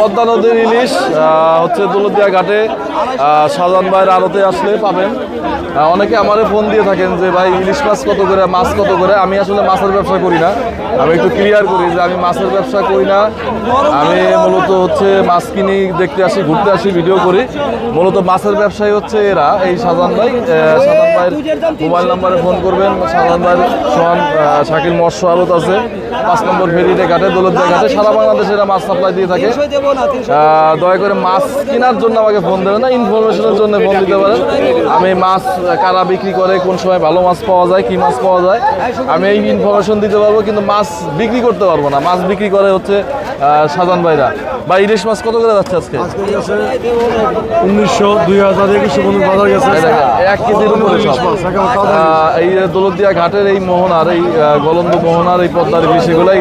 পদ্মা নদীর ইলিশ হচ্ছে দৌলতদিয়া ঘাটে শাহজাহান ভাইয়ের আড়তে আসলে পাবেন। অনেকে আমারে ফোন দিয়ে থাকেন যে ভাই ইলিশ মাছ কত করে, মাছ কত করে। আমি আসলে মাছের ব্যবসা করি না, আমি একটু ক্লিয়ার করি যে আমি মাছের ব্যবসা করি না। আমি মূলত হচ্ছে মাছ কিনি, দেখতে আসি, ঘুরতে আসি, ভিডিও করি। মূলত মাছের ব্যবসায়ী হচ্ছে এরা, এই শাহজাহান ভাই। শাহজাহান ভাইয়ের মোবাইল নাম্বারে ফোন করবেন। শাহজাহান ভাইয়ের সোহান শাকিল মৎস্য আড়ত আছে 5 নম্বর ফেরিতে ঘাটে, দৌলতদিয়া ঘাটে। সারা বাংলাদেশে এরা মাছ সাপ্লাই দিয়ে থাকে। দয়া করে মাছ কেনার জন্য আমাকে ফোন দেবেন না, ইনফরমেশনের জন্য ফোন দিতে পারেন। আমি মাছ কারা বিক্রি করে, কোন সময় ভালো মাছ পাওয়া যায়, কি মাছ পাওয়া যায়, আমি এই ইনফরমেশন দিতে পারবো, কিন্তু মাছ বিক্রি করতে পারবো না। মাছ বিক্রি করে হচ্ছে শাহজাহান ভাইরা। বা ইলিশ মাছ কত করে যাচ্ছে আজকে? 1900, 2000, 2100 বাজার গেছে। 1 কেজির উপরে সব। এই দৌলতদিয়া ঘাটের এই মোহনার, এই গলন্দ মোহনার, এই পদ্মার ইলিশ, এগুলো